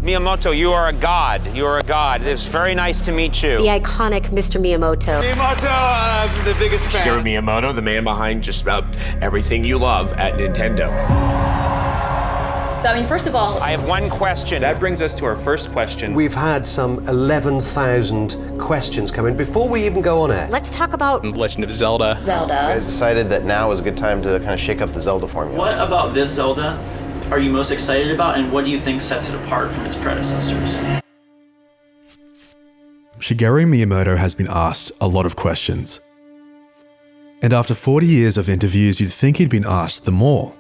Miyamoto, you are a god. You are a god. It's very nice to meet you. The iconic Mr. Miyamoto. Miyamoto, I'm the biggest fan. Shigeru Miyamoto, the man behind just about everything you love at Nintendo. So, I mean, first of all, I have one question. That brings us to our first question. We've had some 11,000 questions come in before we even go on air. Let's talk about The Legend of Zelda. You guys decided that now is a good time to kind of shake up the Zelda formula. What about this Zelda are you most excited about, and what do you think sets it apart from its predecessors? Shigeru Miyamoto has been asked a lot of questions. And after 40 years of interviews, you'd think he'd been asked them all.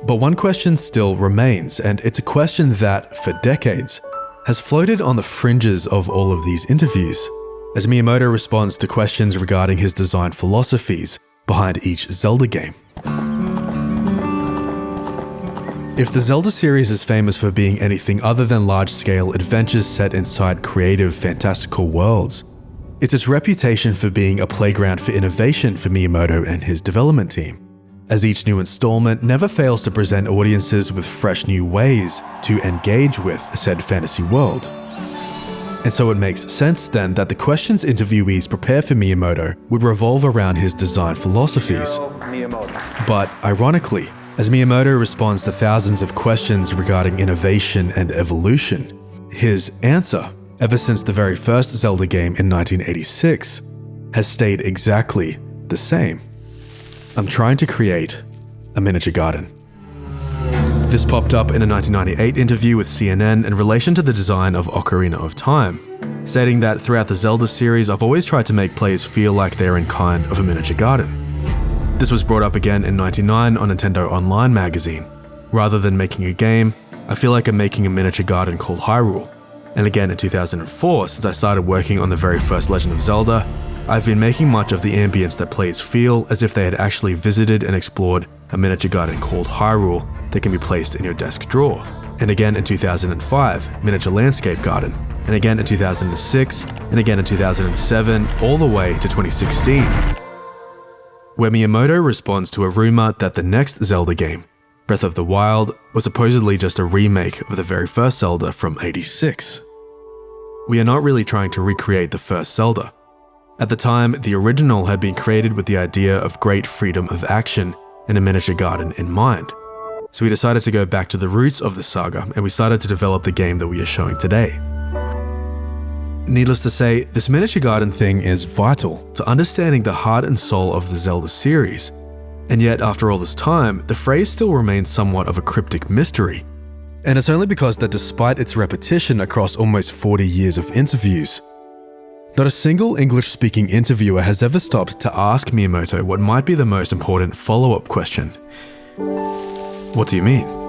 But one question still remains, and it's a question that, for decades, has floated on the fringes of all of these interviews, as Miyamoto responds to questions regarding his design philosophies behind each Zelda game. If the Zelda series is famous for being anything other than large-scale adventures set inside creative, fantastical worlds, it's its reputation for being a playground for innovation for Miyamoto and his development team, as each new installment never fails to present audiences with fresh new ways to engage with said fantasy world. And so it makes sense then that the questions interviewees prepare for Miyamoto would revolve around his design philosophies. But ironically, as Miyamoto responds to thousands of questions regarding innovation and evolution, his answer, ever since the very first Zelda game in 1986, has stayed exactly the same. I'm trying to create a miniature garden. This popped up in a 1998 interview with CNN in relation to the design of Ocarina of Time, stating that throughout the Zelda series, I've always tried to make players feel like they're in kind of a miniature garden. This was brought up again in '99 on Nintendo Online magazine. Rather than making a game, I feel like I'm making a miniature garden called Hyrule. And again in 2004, since I started working on the very first Legend of Zelda, I've been making much of the ambience that players feel as if they had actually visited and explored a miniature garden called Hyrule that can be placed in your desk drawer. And again in 2005, Miniature Landscape Garden. And again in 2006, and again in 2007, all the way to 2016. Where Miyamoto responds to a rumor that the next Zelda game, Breath of the Wild, was supposedly just a remake of the very first Zelda from '86. We are not really trying to recreate the first Zelda. At the time, the original had been created with the idea of great freedom of action and a miniature garden in mind. So we decided to go back to the roots of the saga, and we started to develop the game that we are showing today. Needless to say, this miniature garden thing is vital to understanding the heart and soul of the Zelda series. And yet, after all this time, the phrase still remains somewhat of a cryptic mystery. And it's only because that despite its repetition across almost 40 years of interviews, not a single English-speaking interviewer has ever stopped to ask Miyamoto what might be the most important follow-up question. What do you mean?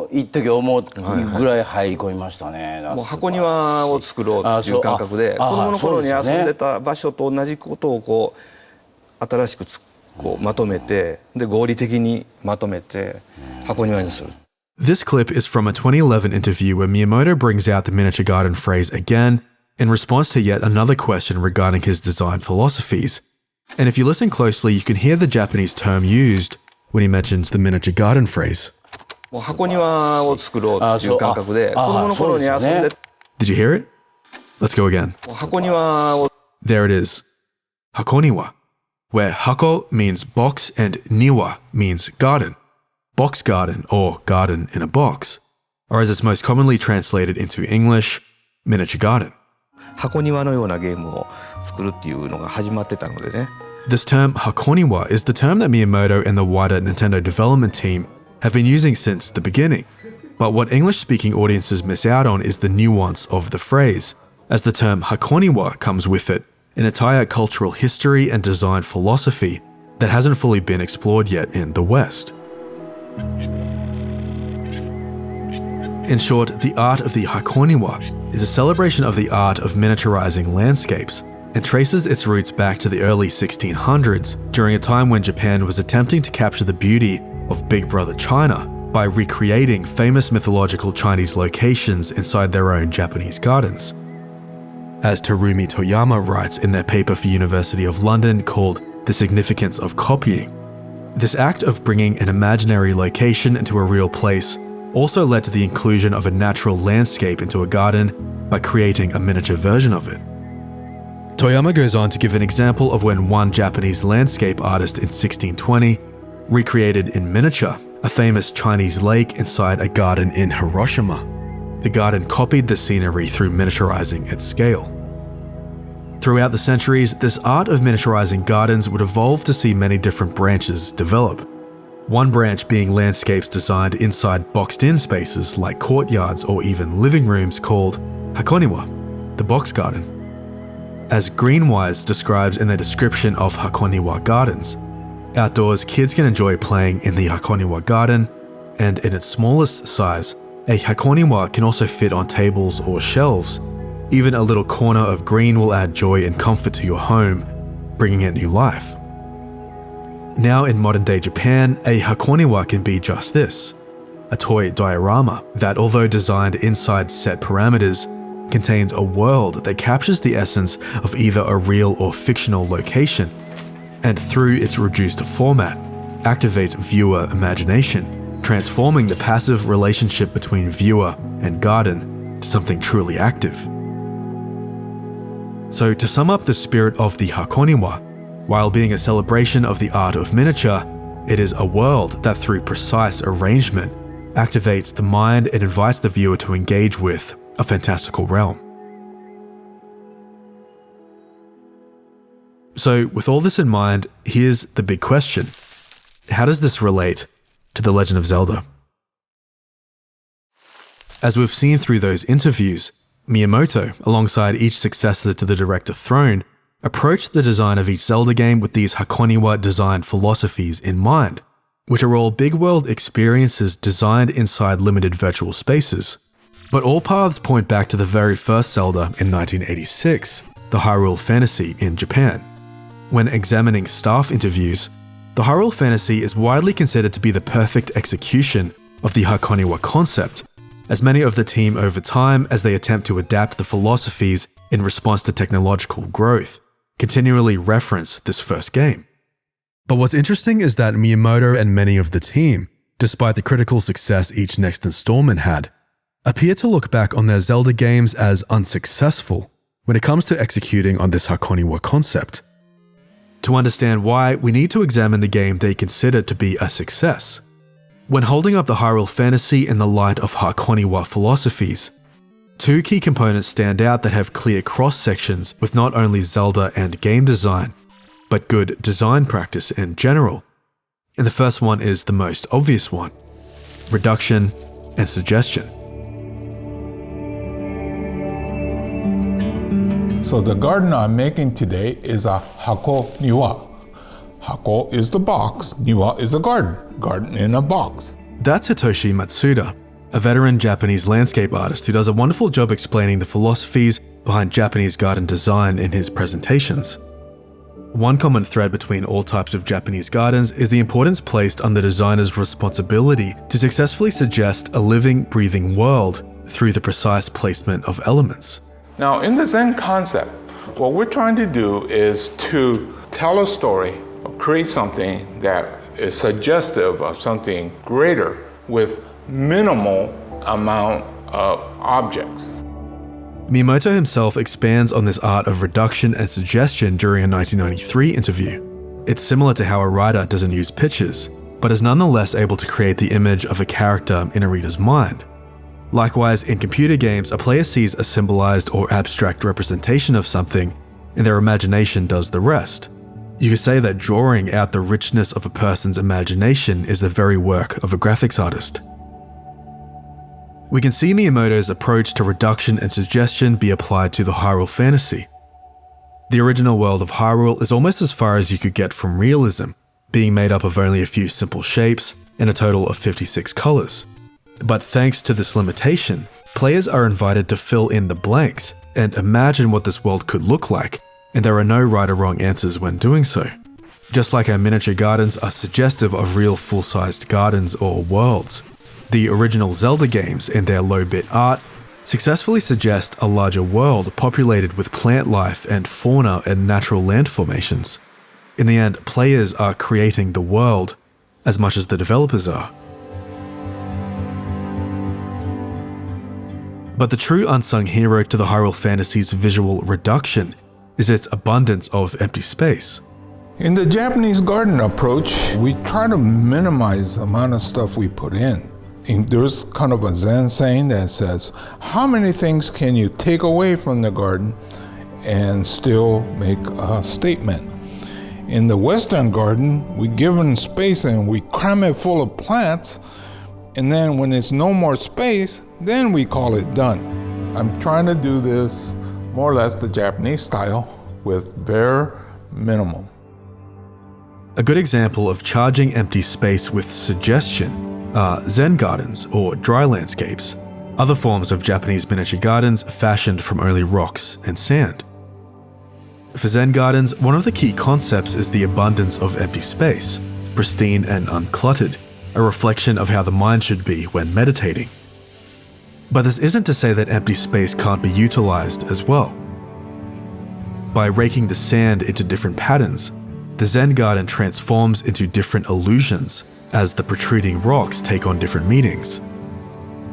一時思うぐらい入り込みましたね。もう箱庭を作ろうっていう感覚で、子供の頃に遊んでた場所と同じことをこう新しくこうまとめて、で合理的にまとめて箱庭にする。This clip is from a 2011 interview where Miyamoto brings out the miniature garden phrase again in response to yet another question regarding his design philosophies. And if you listen closely, you can hear the Japanese term used when he mentions the miniature garden phrase. もう箱庭を作ろうっていう感覚で、子供の頃に遊んで。Did you hear it? Let's go again. 箱庭を。There it is. Hakoniwa, where hako means box and niwa means garden. Box garden or garden in a box, or as it's most commonly translated into English, miniature garden. 箱庭のようなゲームを作るっていうのが始まってたのでね。This term Hakoniwa is the term that Miyamoto and the wider Nintendo development team have been using since the beginning. But what English-speaking audiences miss out on is the nuance of the phrase, as the term Hakoniwa comes with it, an entire cultural history and design philosophy that hasn't fully been explored yet in the West. In short, the art of the Hakoniwa is a celebration of the art of miniaturizing landscapes and traces its roots back to the early 1600s during a time when Japan was attempting to capture the beauty of Big Brother China by recreating famous mythological Chinese locations inside their own Japanese gardens. as Terumi Toyama writes in their paper for University of London called The Significance of Copying. This act of bringing an imaginary location into a real place also led to the inclusion of a natural landscape into a garden by creating a miniature version of it. Toyama goes on to give an example of when one Japanese landscape artist in 1620 recreated in miniature a famous Chinese lake inside a garden in Hiroshima. The garden copied the scenery through miniaturizing at scale. Throughout the centuries, this art of miniaturizing gardens would evolve to see many different branches develop. One branch being landscapes designed inside boxed-in spaces like courtyards or even living rooms called Hakoniwa, the box garden. As Greenwise describes in their description of Hakoniwa gardens, outdoors kids can enjoy playing in the Hakoniwa garden, and in its smallest size, a Hakoniwa can also fit on tables or shelves. Even a little corner of green will add joy and comfort to your home, bringing it new life. Now in modern-day Japan, a Hakoniwa can be just this, a toy diorama that, although designed inside set parameters, contains a world that captures the essence of either a real or fictional location, and through its reduced format, activates viewer imagination, transforming the passive relationship between viewer and garden to something truly active. So to sum up the spirit of the Hakoniwa, while being a celebration of the art of miniature, it is a world that through precise arrangement activates the mind and invites the viewer to engage with a fantastical realm. So with all this in mind, here's the big question. How does this relate to The Legend of Zelda? As we've seen through those interviews, Miyamoto, alongside each successor to the director throne, approached the design of each Zelda game with these Hakoniwa design philosophies in mind, which are all big world experiences designed inside limited virtual spaces. But all paths point back to the very first Zelda in 1986, the Hyrule Fantasy in Japan. When examining staff interviews, the Hyrule Fantasy is widely considered to be the perfect execution of the Hakoniwa concept, as many of the team over time, as they attempt to adapt the philosophies in response to technological growth, continually reference this first game. But what's interesting is that Miyamoto and many of the team, despite the critical success each next installment had, appear to look back on their Zelda games as unsuccessful when it comes to executing on this Hakoniwa concept. To understand why, we need to examine the game they consider to be a success. When holding up the Hyrule Fantasy in the light of Hakoniwa philosophies, two key components stand out that have clear cross-sections with not only Zelda and game design, but good design practice in general. And the first one is the most obvious one: reduction and suggestion. So the garden I'm making today is a Hakoniwa. Hako is the box, Niwa is a garden in a box. That's Hitoshi Matsuda, a veteran Japanese landscape artist who does a wonderful job explaining the philosophies behind Japanese garden design in his presentations. One common thread between all types of Japanese gardens is the importance placed on the designer's responsibility to successfully suggest a living, breathing world through the precise placement of elements. Now, in the Zen concept, what we're trying to do is to tell a story, or create something that is suggestive of something greater with minimal amount of objects. Miyamoto himself expands on this art of reduction and suggestion during a 1993 interview. It's similar to how a writer doesn't use pictures, but is nonetheless able to create the image of a character in a reader's mind. Likewise, in computer games, a player sees a symbolized or abstract representation of something, and their imagination does the rest. You could say that drawing out the richness of a person's imagination is the very work of a graphics artist. We can see Miyamoto's approach to reduction and suggestion be applied to the Hyrule Fantasy. The original world of Hyrule is almost as far as you could get from realism, being made up of only a few simple shapes and a total of 56 colors. But thanks to this limitation, players are invited to fill in the blanks and imagine what this world could look like, and there are no right or wrong answers when doing so. Just like our miniature gardens are suggestive of real full-sized gardens or worlds, the original Zelda games in their low-bit art successfully suggest a larger world populated with plant life and fauna and natural land formations. In the end, players are creating the world as much as the developers are. But the true unsung hero to the Hyrule Fantasy's visual reduction is its abundance of empty space. In the Japanese garden approach, we try to minimize the amount of stuff we put in. There's kind of a Zen saying that says, how many things can you take away from the garden and still make a statement? In the Western garden, we give them space and we cram it full of plants, and then when it's no more space, then we call it done. I'm trying to do this more or less the Japanese style with bare minimum. A good example of charging empty space with suggestion are Zen gardens or dry landscapes, other forms of Japanese miniature gardens fashioned from only rocks and sand. For Zen gardens, one of the key concepts is the abundance of empty space, pristine and uncluttered, a reflection of how the mind should be when meditating. But this isn't to say that empty space can't be utilized as well. By raking the sand into different patterns, the Zen garden transforms into different illusions as the protruding rocks take on different meanings.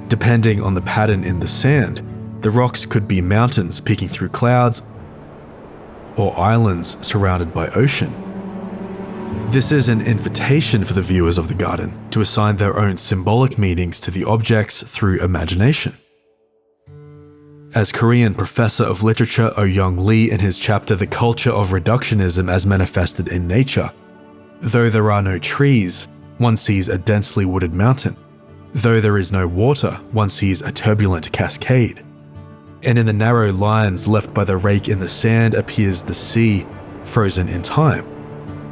Depending on the pattern in the sand, the rocks could be mountains peeking through clouds or islands surrounded by ocean. This is an invitation for the viewers of the garden to assign their own symbolic meanings to the objects through imagination. As Korean professor of literature Oh Young Lee in his chapter The Culture of Reductionism as Manifested in Nature, though there are no trees, one sees a densely wooded mountain. Though there is no water, one sees a turbulent cascade. And in the narrow lines left by the rake in the sand appears the sea, frozen in time.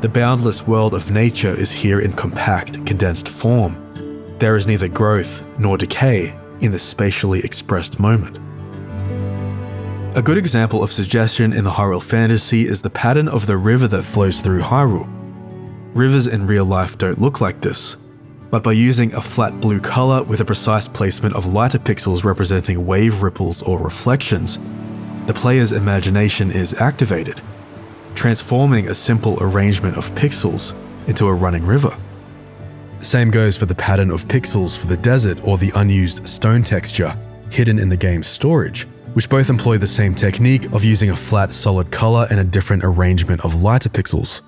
The boundless world of nature is here in compact, condensed form. There is neither growth nor decay in the spatially expressed moment. A good example of suggestion in the Hyrule Fantasy is the pattern of the river that flows through Hyrule. Rivers in real life don't look like this, but by using a flat blue color with a precise placement of lighter pixels representing wave ripples or reflections, the player's imagination is activated, transforming a simple arrangement of pixels into a running river. Same goes for the pattern of pixels for the desert or the unused stone texture hidden in the game's storage, which both employ the same technique of using a flat, solid color and a different arrangement of lighter pixels.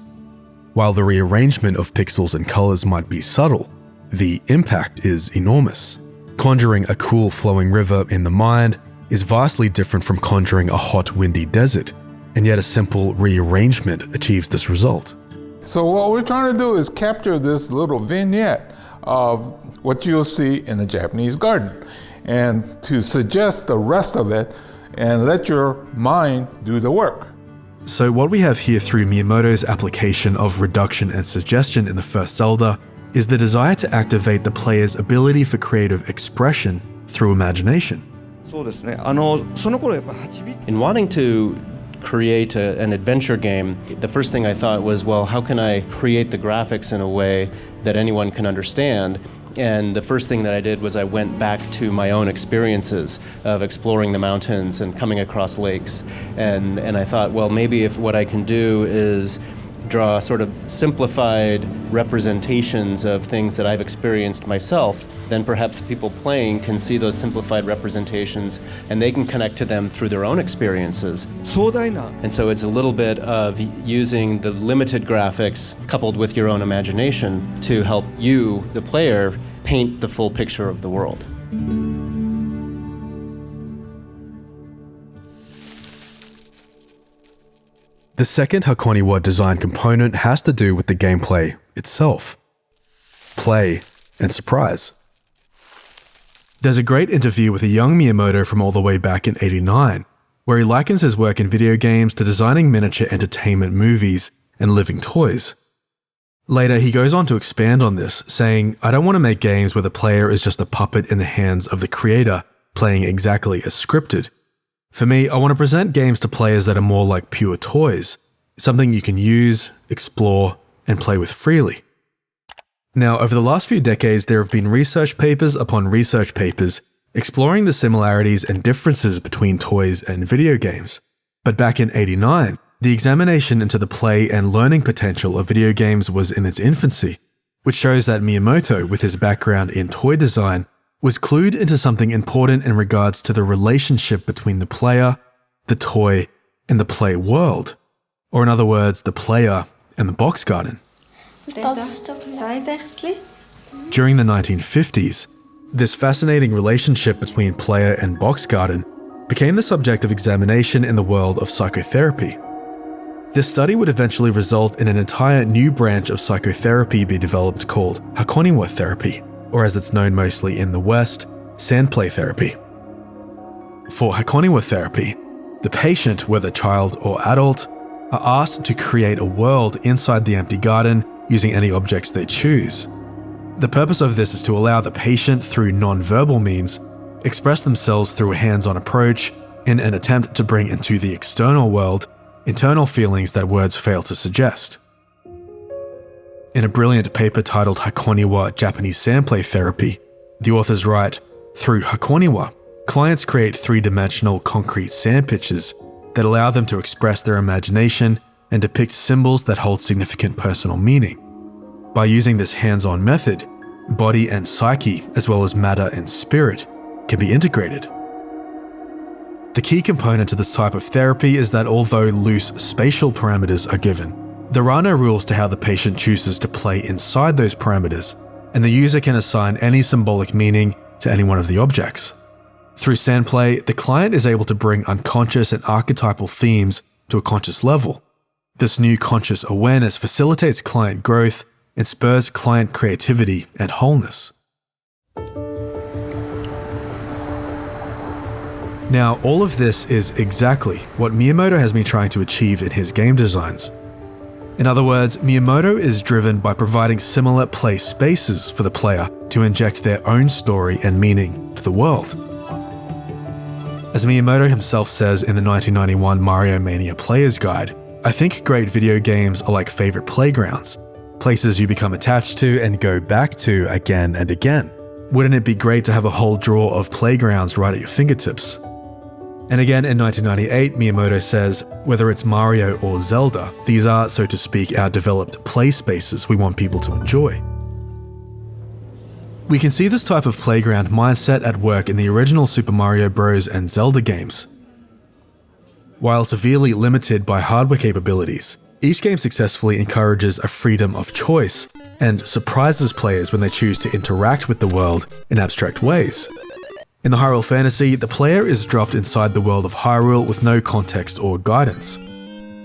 While the rearrangement of pixels and colors might be subtle, the impact is enormous. Conjuring a cool flowing river in the mind is vastly different from conjuring a hot, windy desert, and yet a simple rearrangement achieves this result. So what we're trying to do is capture this little vignette of what you'll see in a Japanese garden, and to suggest the rest of it and let your mind do the work. So what we have here through Miyamoto's application of reduction and suggestion in the first Zelda is the desire to activate the player's ability for creative expression through imagination. In wanting to create an adventure game, the first thing I thought was, well, how can I create the graphics in a way that anyone can understand? And the first thing that I did was I went back to my own experiences of exploring the mountains and coming across lakes. And I thought, well, maybe if what I can do is draw sort of simplified representations of things that I've experienced myself, then perhaps people playing can see those simplified representations and they can connect to them through their own experiences. And so it's a little bit of using the limited graphics coupled with your own imagination to help you, the player, paint the full picture of the world. The second Hakoniwa design component has to do with the gameplay itself. Play and surprise. There's a great interview with a young Miyamoto from all the way back in '89, where he likens his work in video games to designing miniature entertainment movies and living toys. Later, he goes on to expand on this, saying, "I don't want to make games where the player is just a puppet in the hands of the creator, playing exactly as scripted. For me, I want to present games to players that are more like pure toys, something you can use, explore, and play with freely." Now, over the last few decades, there have been research papers upon research papers exploring the similarities and differences between toys and video games. But back in '89, the examination into the play and learning potential of video games was in its infancy, which shows that Miyamoto, with his background in toy design, was clued into something important in regards to the relationship between the player, the toy, and the play world. Or in other words, the player and the box garden. During the 1950s, this fascinating relationship between player and box garden became the subject of examination in the world of psychotherapy. This study would eventually result in an entire new branch of psychotherapy be developed called Hakoniwa therapy, or as it's known mostly in the West, sandplay therapy. For Hakoniwa therapy, the patient, whether child or adult, are asked to create a world inside the empty garden using any objects they choose. The purpose of this is to allow the patient, through non-verbal means, express themselves through a hands-on approach in an attempt to bring into the external world internal feelings that words fail to suggest. In a brilliant paper titled Hakoniwa Japanese Sandplay Therapy, the authors write, through Hakoniwa, clients create three-dimensional concrete sand pictures that allow them to express their imagination and depict symbols that hold significant personal meaning. By using this hands-on method, body and psyche, as well as matter and spirit, can be integrated. The key component to this type of therapy is that although loose spatial parameters are given, there are no rules to how the patient chooses to play inside those parameters, and the user can assign any symbolic meaning to any one of the objects. Through sandplay, the client is able to bring unconscious and archetypal themes to a conscious level. This new conscious awareness facilitates client growth and spurs client creativity and wholeness. Now, all of this is exactly what Miyamoto has been trying to achieve in his game designs. In other words, Miyamoto is driven by providing similar play spaces for the player to inject their own story and meaning to the world. As Miyamoto himself says in the 1991 Mario Mania Player's Guide, I think great video games are like favorite playgrounds, places you become attached to and go back to again and again. Wouldn't it be great to have a whole drawer of playgrounds right at your fingertips? And again in 1998, Miyamoto says, whether it's Mario or Zelda, these are, so to speak, our developed play spaces we want people to enjoy. We can see this type of playground mindset at work in the original Super Mario Bros. And Zelda games. While severely limited by hardware capabilities, each game successfully encourages a freedom of choice and surprises players when they choose to interact with the world in abstract ways. In the Hyrule Fantasy, the player is dropped inside the world of Hyrule with no context or guidance.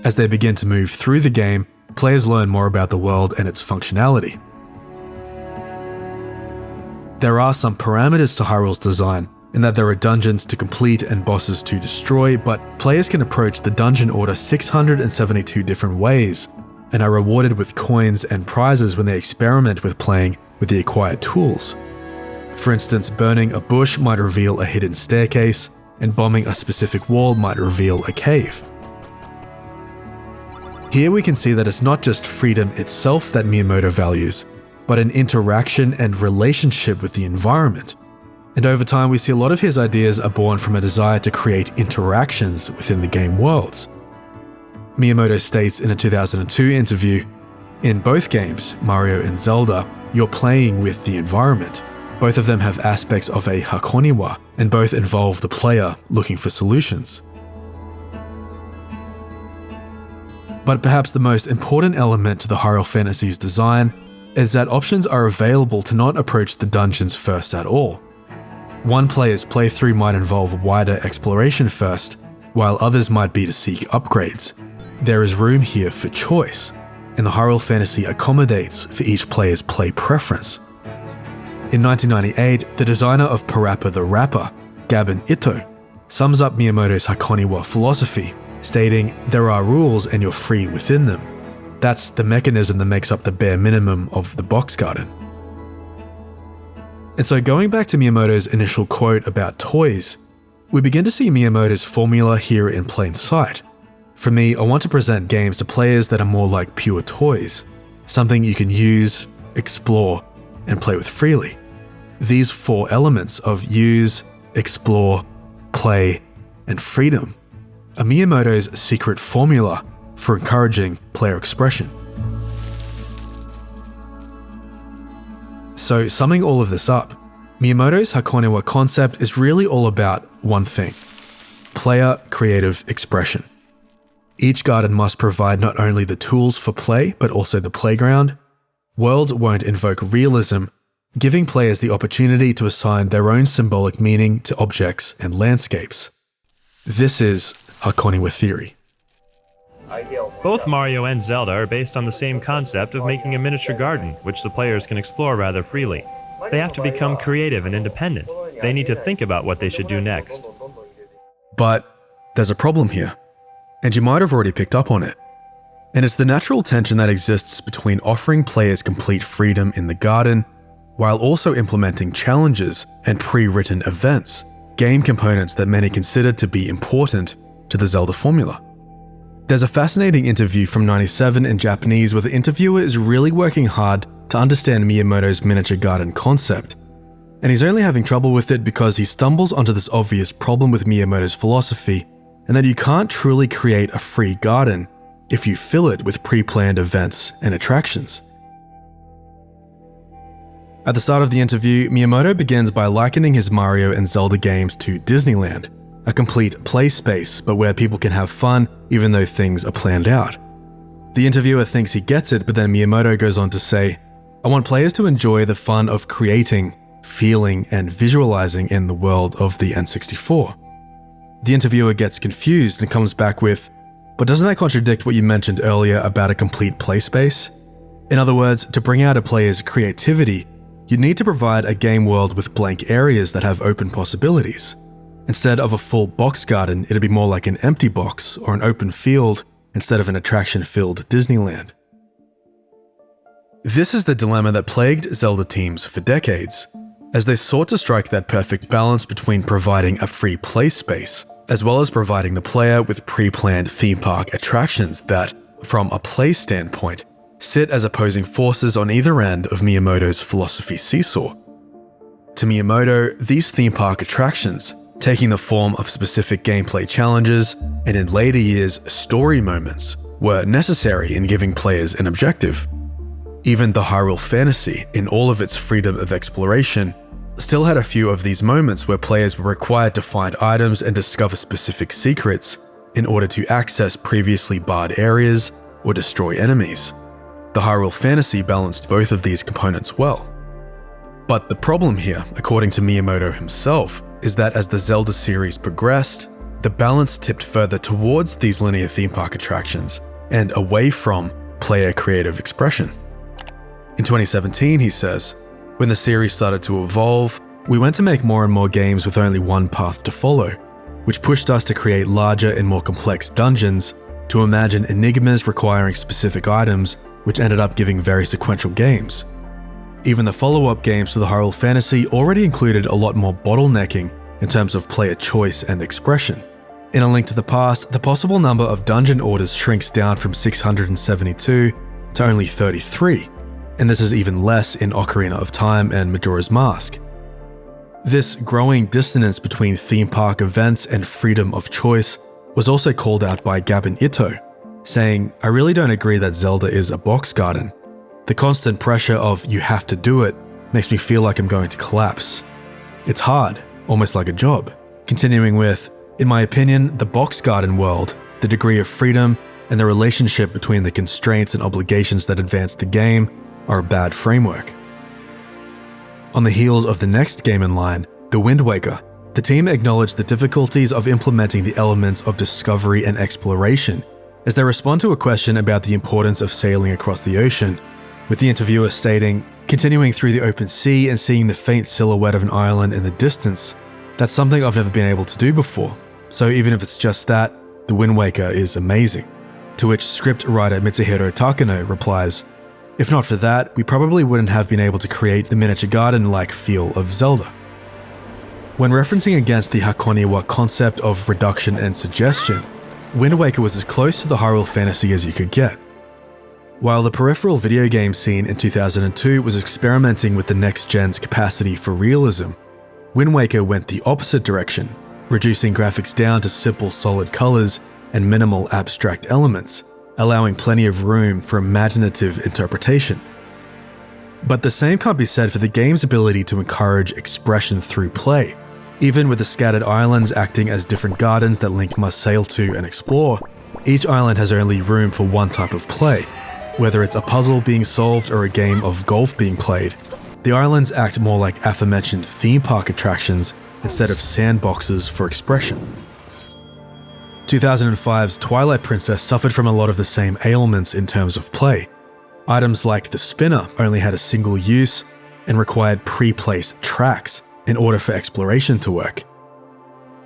As they begin to move through the game, players learn more about the world and its functionality. There are some parameters to Hyrule's design, in that there are dungeons to complete and bosses to destroy, but players can approach the dungeon order 672 different ways, and are rewarded with coins and prizes when they experiment with playing with the acquired tools. For instance, burning a bush might reveal a hidden staircase, and bombing a specific wall might reveal a cave. Here we can see that it's not just freedom itself that Miyamoto values, but an interaction and relationship with the environment. And over time we see a lot of his ideas are born from a desire to create interactions within the game worlds. Miyamoto states in a 2002 interview, "In both games, Mario and Zelda, you're playing with the environment. Both of them have aspects of a Hakoniwa, and both involve the player looking for solutions." But perhaps the most important element to the Hyrule Fantasy's design is that options are available to not approach the dungeons first at all. One player's playthrough might involve wider exploration first, while others might be to seek upgrades. There is room here for choice, and the Hyrule Fantasy accommodates for each player's play preference. In 1998, the designer of Parappa the Rapper, Gabin Ito, sums up Miyamoto's Hakoniwa philosophy, stating, "There are rules and you're free within them. That's the mechanism that makes up the bare minimum of the box garden." And so going back to Miyamoto's initial quote about toys, we begin to see Miyamoto's formula here in plain sight. For me, I want to present games to players that are more like pure toys, something you can use, explore, and play with freely. These four elements of use, explore, play, and freedom are Miyamoto's secret formula for encouraging player expression. So, summing all of this up, Miyamoto's Hakoniwa concept is really all about one thing: player creative expression. Each garden must provide not only the tools for play, but also the playground. Worlds won't invoke realism, giving players the opportunity to assign their own symbolic meaning to objects and landscapes. This is Hakoniwa theory. Both Mario and Zelda are based on the same concept of making a miniature garden, which the players can explore rather freely. They have to become creative and independent. They need to think about what they should do next. But there's a problem here, and you might have already picked up on it. And it's the natural tension that exists between offering players complete freedom in the garden, while also implementing challenges and pre-written events, game components that many consider to be important to the Zelda formula. There's a fascinating interview from '97 in Japanese where the interviewer is really working hard to understand Miyamoto's miniature garden concept. And he's only having trouble with it because he stumbles onto this obvious problem with Miyamoto's philosophy, and that you can't truly create a free garden if you fill it with pre-planned events and attractions. At the start of the interview, Miyamoto begins by likening his Mario and Zelda games to Disneyland, a complete play space, but where people can have fun even though things are planned out. The interviewer thinks he gets it, but then Miyamoto goes on to say, "I want players to enjoy the fun of creating, feeling, and visualizing in the world of the N64. The interviewer gets confused and comes back with, "But doesn't that contradict what you mentioned earlier about a complete play space?" In other words, to bring out a player's creativity, you need to provide a game world with blank areas that have open possibilities. Instead of a full box garden, it'd be more like an empty box or an open field instead of an attraction-filled Disneyland. This is the dilemma that plagued Zelda teams for decades, as they sought to strike that perfect balance between providing a free play space, as well as providing the player with pre-planned theme park attractions that, from a play standpoint, sit as opposing forces on either end of Miyamoto's philosophy seesaw. To Miyamoto, these theme park attractions, taking the form of specific gameplay challenges, and in later years, story moments, were necessary in giving players an objective. Even the Hyrule Fantasy, in all of its freedom of exploration, still had a few of these moments where players were required to find items and discover specific secrets in order to access previously barred areas or destroy enemies. The Hyrule Fantasy balanced both of these components well. But the problem here, according to Miyamoto himself, is that as the Zelda series progressed, the balance tipped further towards these linear theme park attractions and away from player creative expression. In 2017, he says, "When the series started to evolve, we went to make more and more games with only one path to follow, which pushed us to create larger and more complex dungeons, to imagine enigmas requiring specific items, which ended up giving very sequential games. Even the follow-up games to the Hyrule Fantasy already included a lot more bottlenecking in terms of player choice and expression. In A Link to the Past, the possible number of dungeon orders shrinks down from 672 to only 33, and this is even less in Ocarina of Time and Majora's Mask. This growing dissonance between theme park events and freedom of choice was also called out by Gabin Ito, saying, "I really don't agree that Zelda is a box garden. The constant pressure of 'you have to do it' makes me feel like I'm going to collapse. It's hard, almost like a job." Continuing with, "In my opinion, the box garden world, the degree of freedom, and the relationship between the constraints and obligations that advance the game are a bad framework." On the heels of the next game in line, The Wind Waker, the team acknowledged the difficulties of implementing the elements of discovery and exploration as they respond to a question about the importance of sailing across the ocean, with the interviewer stating, "Continuing through the open sea and seeing the faint silhouette of an island in the distance, that's something I've never been able to do before. So even if it's just that, The Wind Waker is amazing." To which script writer Mitsuhiro Takano replies, "If not for that, we probably wouldn't have been able to create the miniature garden-like feel of Zelda." When referencing against the Hakoniwa concept of reduction and suggestion, Wind Waker was as close to the Hyrule Fantasy as you could get. While the peripheral video game scene in 2002 was experimenting with the next gen's capacity for realism, Wind Waker went the opposite direction, reducing graphics down to simple solid colors and minimal abstract elements, allowing plenty of room for imaginative interpretation. But the same can't be said for the game's ability to encourage expression through play. Even with the scattered islands acting as different gardens that Link must sail to and explore, each island has only room for one type of play. Whether it's a puzzle being solved or a game of golf being played, the islands act more like aforementioned theme park attractions instead of sandboxes for expression. 2005's Twilight Princess suffered from a lot of the same ailments in terms of play. Items like the spinner only had a single use and required pre-placed tracks in order for exploration to work.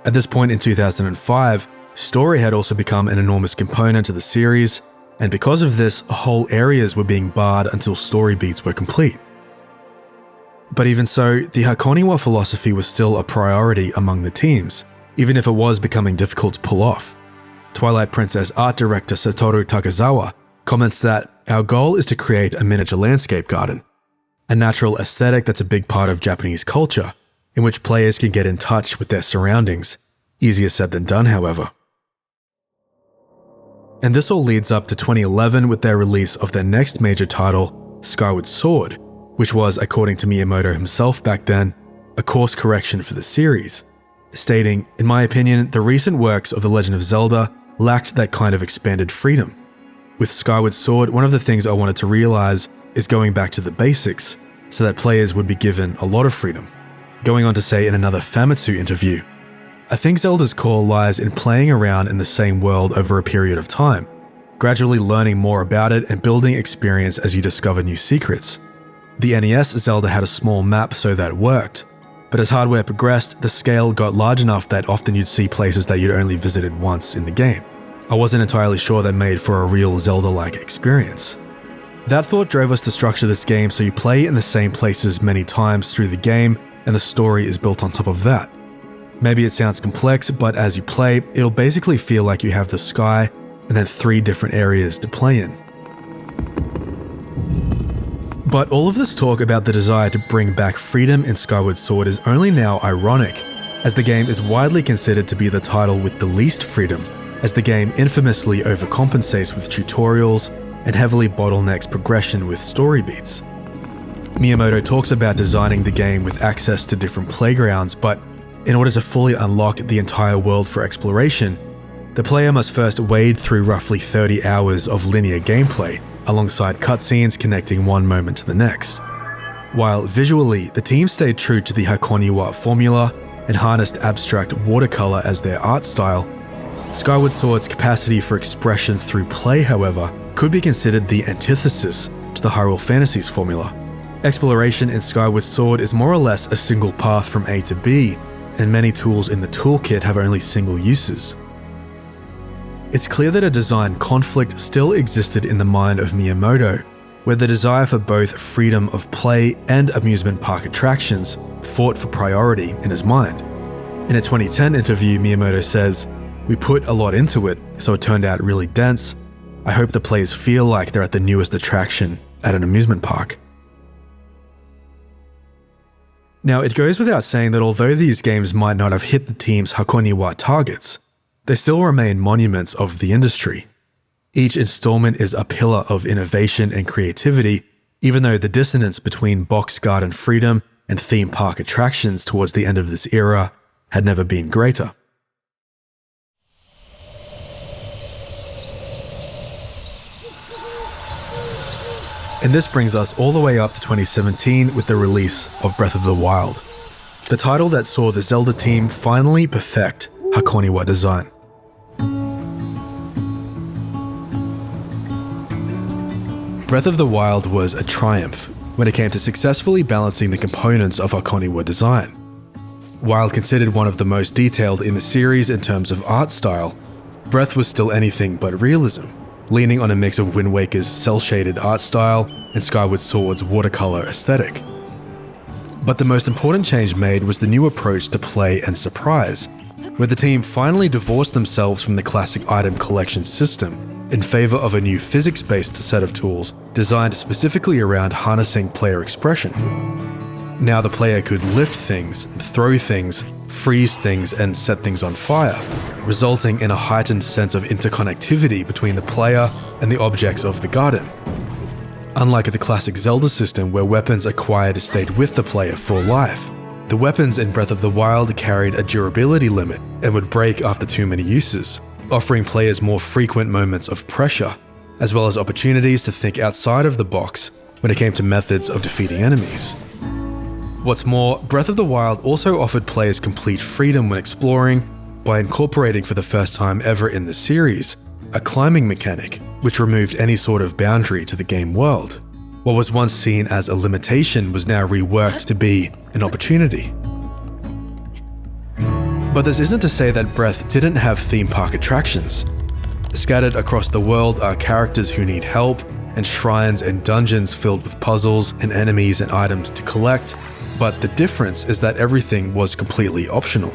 At this point in 2005, story had also become an enormous component to the series, and because of this, whole areas were being barred until story beats were complete. But even so, the Hakoniwa philosophy was still a priority among the teams, even if it was becoming difficult to pull off. Twilight Princess art director Satoru Takezawa comments that our goal is to create a miniature landscape garden, a natural aesthetic that's a big part of Japanese culture, in which players can get in touch with their surroundings. Easier said than done, however. And this all leads up to 2011 with their release of their next major title, Skyward Sword, which was, according to Miyamoto himself back then, a course correction for the series, stating, "In my opinion, the recent works of The Legend of Zelda lacked that kind of expanded freedom. With Skyward Sword, one of the things I wanted to realize is going back to the basics, so that players would be given a lot of freedom." Going on to say in another Famitsu interview, "I think Zelda's core lies in playing around in the same world over a period of time, gradually learning more about it and building experience as you discover new secrets. The NES Zelda had a small map, so that worked, but as hardware progressed, the scale got large enough that often you'd see places that you'd only visited once in the game. I wasn't entirely sure that made for a real Zelda-like experience. That thought drove us to structure this game so you play in the same places many times through the game, and the story is built on top of that. Maybe it sounds complex, but as you play, it'll basically feel like you have the sky and then 3 different areas to play in." But all of this talk about the desire to bring back freedom in Skyward Sword is only now ironic, as the game is widely considered to be the title with the least freedom, as the game infamously overcompensates with tutorials and heavily bottlenecks progression with story beats. Miyamoto talks about designing the game with access to different playgrounds, but in order to fully unlock the entire world for exploration, the player must first wade through roughly 30 hours of linear gameplay, alongside cutscenes connecting one moment to the next. While visually, the team stayed true to the Hakoniwa formula and harnessed abstract watercolor as their art style, Skyward Sword's capacity for expression through play, however, could be considered the antithesis to the Hyrule Fantasy's formula. Exploration in Skyward Sword is more or less a single path from A to B, and many tools in the toolkit have only single uses. It's clear that a design conflict still existed in the mind of Miyamoto, where the desire for both freedom of play and amusement park attractions fought for priority in his mind. In a 2010 interview, Miyamoto says, "We put a lot into it, so it turned out really dense. I hope the players feel like they're at the newest attraction at an amusement park." Now, it goes without saying that although these games might not have hit the team's Hakoniwa targets, they still remain monuments of the industry. Each installment is a pillar of innovation and creativity, even though the dissonance between box garden freedom and theme park attractions towards the end of this era had never been greater. And this brings us all the way up to 2017 with the release of Breath of the Wild, the title that saw the Zelda team finally perfect Hakoniwa design. Breath of the Wild was a triumph when it came to successfully balancing the components of Hakoniwa design. While considered one of the most detailed in the series in terms of art style, Breath was still anything but realism, leaning on a mix of Wind Waker's cel-shaded art style and Skyward Sword's watercolor aesthetic. But the most important change made was the new approach to play and surprise, where the team finally divorced themselves from the classic item collection system in favor of a new physics-based set of tools designed specifically around harnessing player expression. Now the player could lift things, throw things, freeze things, and set things on fire, resulting in a heightened sense of interconnectivity between the player and the objects of the garden. Unlike the classic Zelda system where weapons acquired stayed with the player for life, the weapons in Breath of the Wild carried a durability limit and would break after too many uses, offering players more frequent moments of pressure, as well as opportunities to think outside of the box when it came to methods of defeating enemies. What's more, Breath of the Wild also offered players complete freedom when exploring by incorporating for the first time ever in the series a climbing mechanic which removed any sort of boundary to the game world. What was once seen as a limitation was now reworked to be an opportunity. But this isn't to say that Breath didn't have theme park attractions. Scattered across the world are characters who need help, and shrines and dungeons filled with puzzles and enemies and items to collect, but the difference is that everything was completely optional.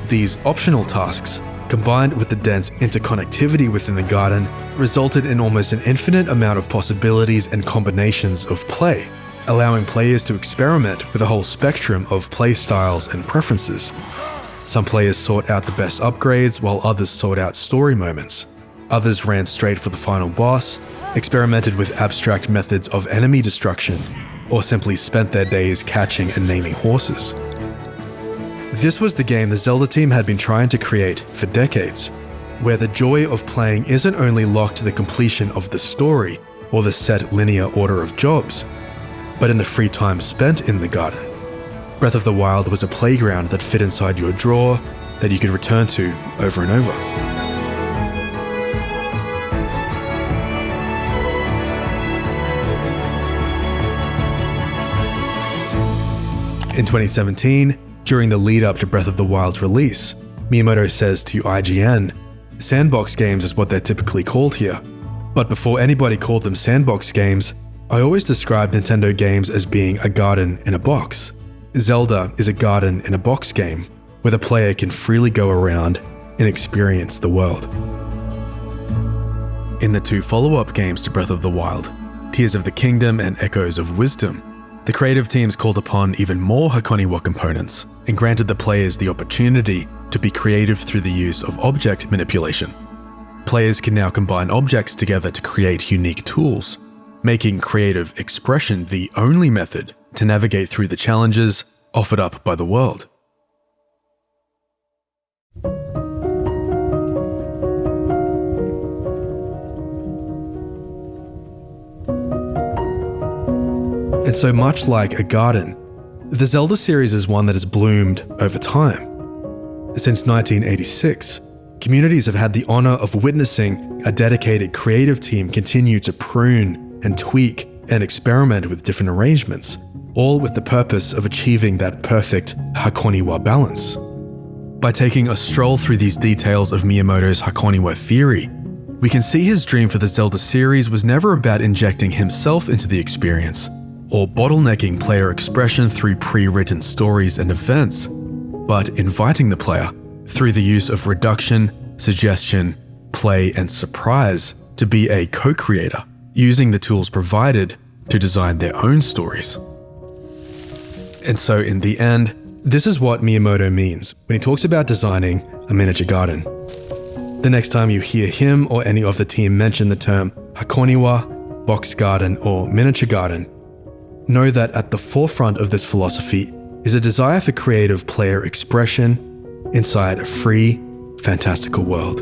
These optional tasks, combined with the dense interconnectivity within the garden, resulted in almost an infinite amount of possibilities and combinations of play, allowing players to experiment with a whole spectrum of play styles and preferences. Some players sought out the best upgrades, while others sought out story moments. Others ran straight for the final boss, experimented with abstract methods of enemy destruction, or simply spent their days catching and naming horses. This was the game the Zelda team had been trying to create for decades, where the joy of playing isn't only locked to the completion of the story or the set linear order of jobs, but in the free time spent in the garden. Breath of the Wild was a playground that fit inside your drawer that you could return to over and over. In 2017, during the lead up to Breath of the Wild's release, Miyamoto says to IGN, "Sandbox games is what they're typically called here. But before anybody called them sandbox games, I always described Nintendo games as being a garden in a box. Zelda is a garden in a box game, where the player can freely go around and experience the world." In the two follow-up games to Breath of the Wild, Tears of the Kingdom and Echoes of Wisdom, the creative teams called upon even more Hakoniwa components and granted the players the opportunity to be creative through the use of object manipulation. Players can now combine objects together to create unique tools, making creative expression the only method to navigate through the challenges offered up by the world. And so much like a garden, the Zelda series is one that has bloomed over time. Since 1986, communities have had the honor of witnessing a dedicated creative team continue to prune and tweak and experiment with different arrangements, all with the purpose of achieving that perfect Hakoniwa balance. By taking a stroll through these details of Miyamoto's Hakoniwa theory, we can see his dream for the Zelda series was never about injecting himself into the experience, or bottlenecking player expression through pre-written stories and events, but inviting the player through the use of reduction, suggestion, play, and surprise to be a co-creator, using the tools provided to design their own stories. And so in the end, this is what Miyamoto means when he talks about designing a miniature garden. The next time you hear him or any of the team mention the term Hakoniwa, box garden, or miniature garden, know that at the forefront of this philosophy is a desire for creative player expression inside a free, fantastical world.